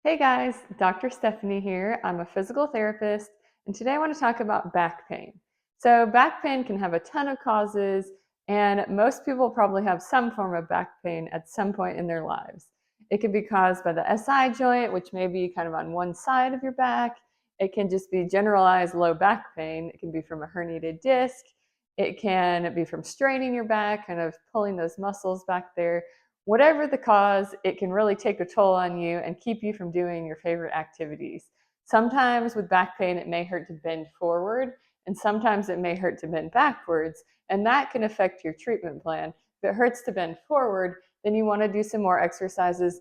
Hey guys, Dr. Stephanie here. I'm a physical therapist, and today I want to talk about back pain. So, back pain can have a ton of causes, and most people probably have some form of back pain at some point in their lives. It can be caused by the SI joint, which may be kind of on one side of your back. It can just be generalized low back pain. It can be from a herniated disc. It can be from straining your back, kind of pulling those muscles back there. Whatever the cause, it can really take a toll on you and keep you from doing your favorite activities. Sometimes with back pain, it may hurt to bend forward, and sometimes it may hurt to bend backwards, and that can affect your treatment plan. If it hurts to bend forward, then you want to do some more exercises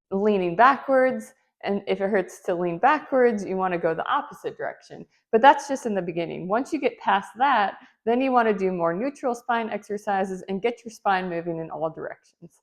leaning backwards. And if it hurts to lean backwards, you want to go the opposite direction. But that's just in the beginning. Once you get past that, then you want to do more neutral spine exercises and get your spine moving in all directions.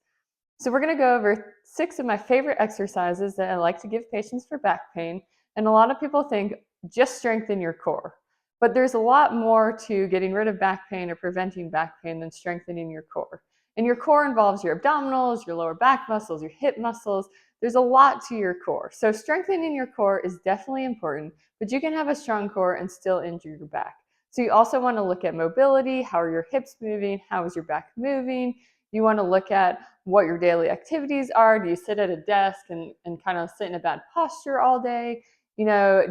So we're going to go over 6 of my favorite exercises that I like to give patients for back pain. And a lot of people think just strengthen your core. But there's a lot more to getting rid of back pain or preventing back pain than strengthening your core. And your core involves your abdominals, your lower back muscles, your hip muscles. There's a lot to your core. So strengthening your core is definitely important, but you can have a strong core and still injure your back. So you also want to look at mobility. How are your hips moving? How is your back moving? You want to look at what your daily activities are. Do you sit at a desk and kind of sit in a bad posture all day? Do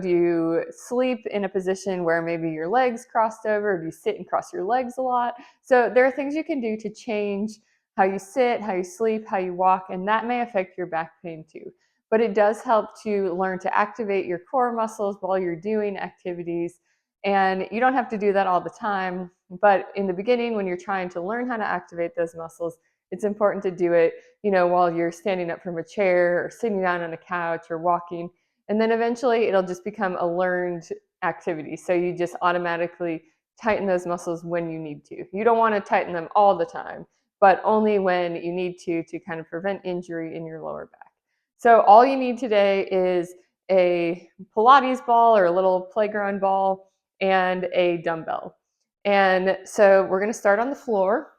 you sleep in a position where maybe your legs crossed over? Or do you sit and cross your legs a lot? So there are things you can do to change how you sit, how you sleep, how you walk, and that may affect your back pain too. But it does help to learn to activate your core muscles while you're doing activities. And you don't have to do that all the time, but in the beginning, when you're trying to learn how to activate those muscles, it's important to do it, while you're standing up from a chair or sitting down on a couch or walking. And then eventually it'll just become a learned activity. So you just automatically tighten those muscles when you need to. You don't want to tighten them all the time, but only when you need to kind of prevent injury in your lower back. So all you need today is a Pilates ball or a little playground ball and a dumbbell. And so we're going to start on the floor.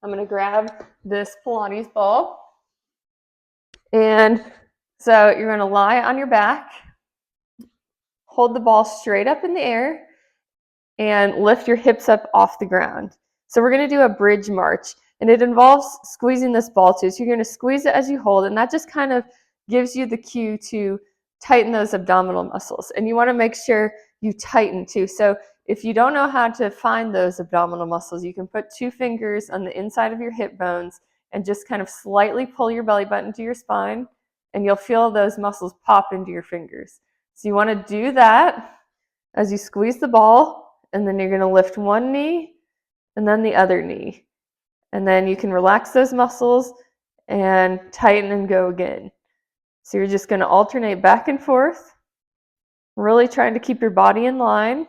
I'm going to grab this Pilates ball. And so you're going to lie on your back, hold the ball straight up in the air, and lift your hips up off the ground. So we're going to do a bridge march, and it involves squeezing this ball too. So you're going to squeeze it as you hold, and that just kind of gives you the cue to tighten those abdominal muscles. And you want to make sure you tighten too. So if you don't know how to find those abdominal muscles, you can put 2 fingers on the inside of your hip bones and just kind of slightly pull your belly button to your spine, and you'll feel those muscles pop into your fingers. So you want to do that as you squeeze the ball, and then you're going to lift one knee and then the other knee. And then you can relax those muscles and tighten and go again. So you're just going to alternate back and forth, really trying to keep your body in line.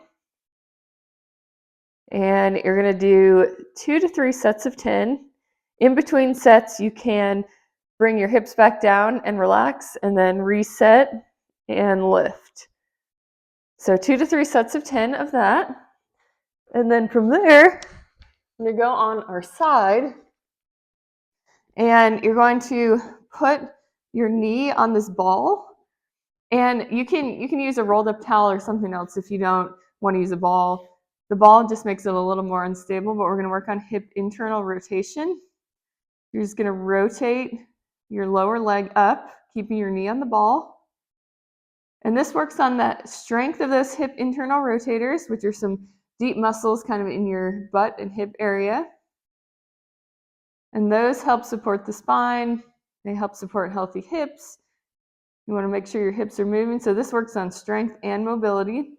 And you're going to do 2 to 3 sets of 10. In between sets, you can bring your hips back down and relax, and then reset and lift. So 2 to 3 sets of 10 of that. And then from there, we're going to go on our side, and you're going to put your knee on this ball. And you can use a rolled up towel or something else if you don't want to use a ball. The ball just makes it a little more unstable, but we're going to work on hip internal rotation. You're just going to rotate your lower leg up, keeping your knee on the ball. And this works on that strength of those hip internal rotators, which are some deep muscles kind of in your butt and hip area. And those help support the spine. They help support healthy hips. You want to make sure your hips are moving. So this works on strength and mobility.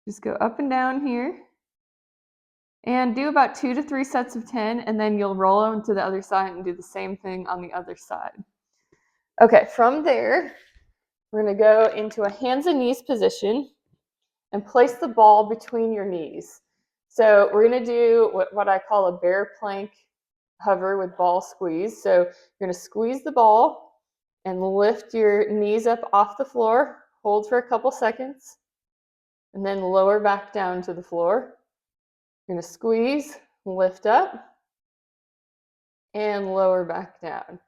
Just go up and down here. And do about 2 to 3 sets of 10, and then you'll roll on to the other side and do the same thing on the other side. Okay, from there, we're going to go into a hands and knees position and place the ball between your knees. So we're going to do what I call a bear plank hover with ball squeeze. So you're going to squeeze the ball and lift your knees up off the floor, hold for a couple seconds, and then lower back down to the floor. You're going to squeeze, lift up, and lower back down.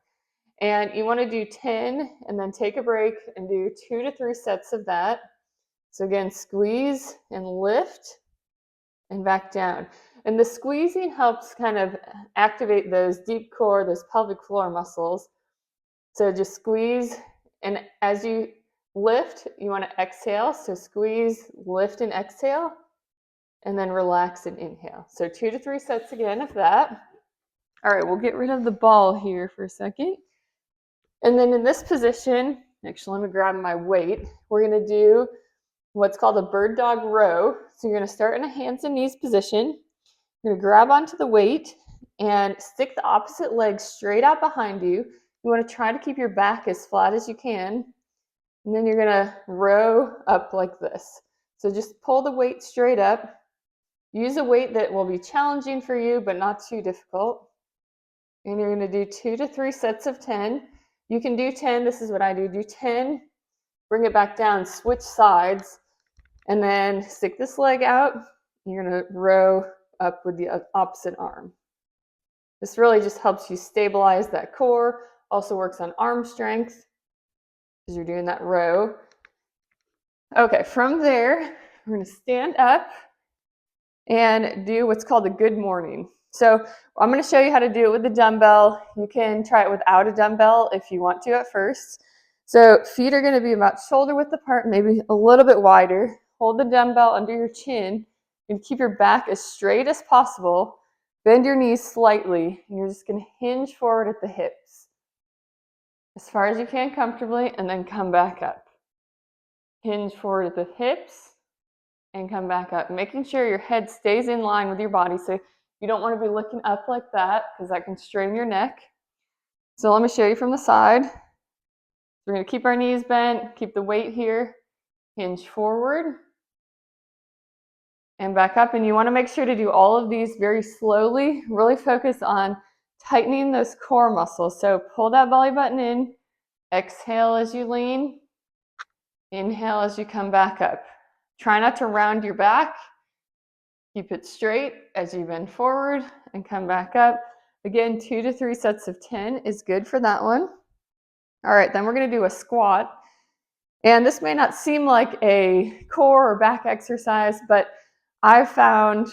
And you want to do 10 and then take a break and do 2 to 3 sets of that. So again, squeeze and lift and back down. And the squeezing helps kind of activate those deep core, those pelvic floor muscles. So just squeeze, and as you lift, you want to exhale. So squeeze, lift, and exhale, and then relax and inhale. So 2 to 3 sets again of that. All right, we'll get rid of the ball here for a second. And then in this position, actually, let me grab my weight. We're going to do what's called a bird dog row. So you're going to start in a hands and knees position. You're going to grab onto the weight and stick the opposite leg straight out behind you. You want to try to keep your back as flat as you can. And then you're going to row up like this. So just pull the weight straight up. Use a weight that will be challenging for you, but not too difficult. And you're going to do 2 to 3 sets of 10. You can do 10. This is what I do. Do 10. Bring it back down. Switch sides. And then stick this leg out. You're going to row up with the opposite arm. This really just helps you stabilize that core. Also works on arm strength as you're doing that row. Okay, from there, we're going to stand up and do what's called a good morning. So I'm going to show you how to do it with the dumbbell. You can try it without a dumbbell if you want to at first. So feet are going to be about shoulder width apart, maybe a little bit wider. Hold the dumbbell under your chin and keep your back as straight as possible. Bend your knees slightly, and you're just going to hinge forward at the hips as far as you can comfortably, and then come back up. Hinge forward at the hips and come back up, making sure your head stays in line with your body. So you don't want to be looking up like that because that can strain your neck. So let me show you from the side. We're going to keep our knees bent, keep the weight here, hinge forward and back up. And you want to make sure to do all of these very slowly. Really focus on tightening those core muscles. So pull that belly button in, exhale as you lean, inhale as you come back up. Try not to round your back. Keep it straight as you bend forward and come back up. Again, 2 to 3 sets of 10 is good for that one. All right, then we're going to do a squat. And this may not seem like a core or back exercise, but I've found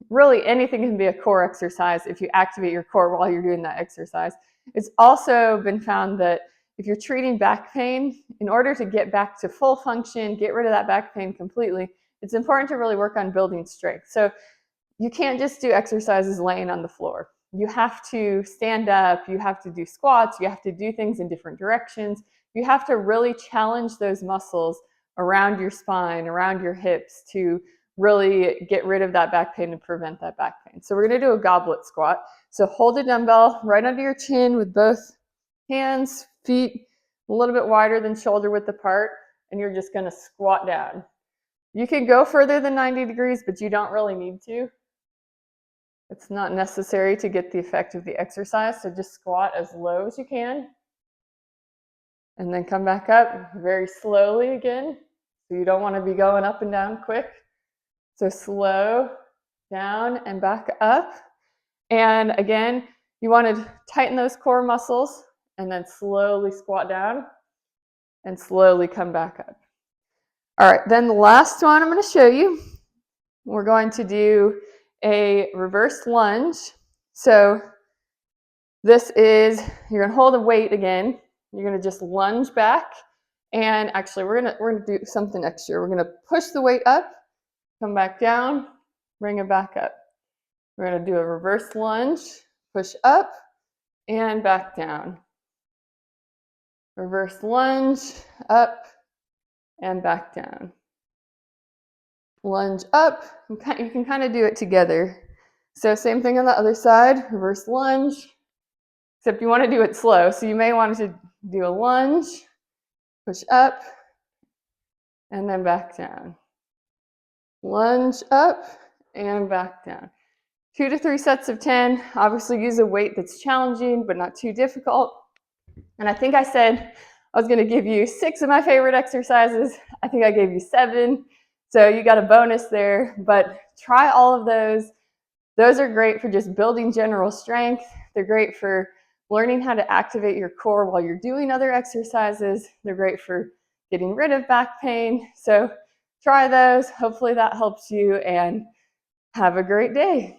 really anything can be a core exercise if you activate your core while you're doing that exercise. It's also been found that if you're treating back pain, in order to get back to full function, get rid of that back pain completely, it's important to really work on building strength. So you can't just do exercises laying on the floor. You have to stand up, you have to do squats, you have to do things in different directions. You have to really challenge those muscles around your spine, around your hips to really get rid of that back pain and prevent that back pain. So we're going to do a goblet squat. So hold a dumbbell right under your chin with both hands, feet a little bit wider than shoulder width apart, and you're just going to squat down. You can go further than 90 degrees, but you don't really need to. It's not necessary to get the effect of the exercise, so just squat as low as you can. And then come back up very slowly again. So you don't want to be going up and down quick. So slow down and back up. And again, you want to tighten those core muscles and then slowly squat down and slowly come back up. All right, then the last one I'm going to show you, we're going to do a reverse lunge. So this is, you're going to hold a weight again. You're going to just lunge back. And actually, we're going to do something extra. We're going to push the weight up, come back down, bring it back up. We're going to do a reverse lunge, push up and back down. Reverse lunge, up and back down. Lunge up, you can kind of do it together. So same thing on the other side, reverse lunge, except you want to do it slow. So you may want to do a lunge, push up, and then back down. Lunge up and back down. 2 to 3 sets of 10. Obviously use a weight that's challenging, but not too difficult. And I think I said I was going to give you 6 of my favorite exercises. I think I gave you 7. So you got a bonus there, but try all of those. Those are great for just building general strength. They're great for learning how to activate your core while you're doing other exercises. They're great for getting rid of back pain. So try those. Hopefully that helps you, and have a great day.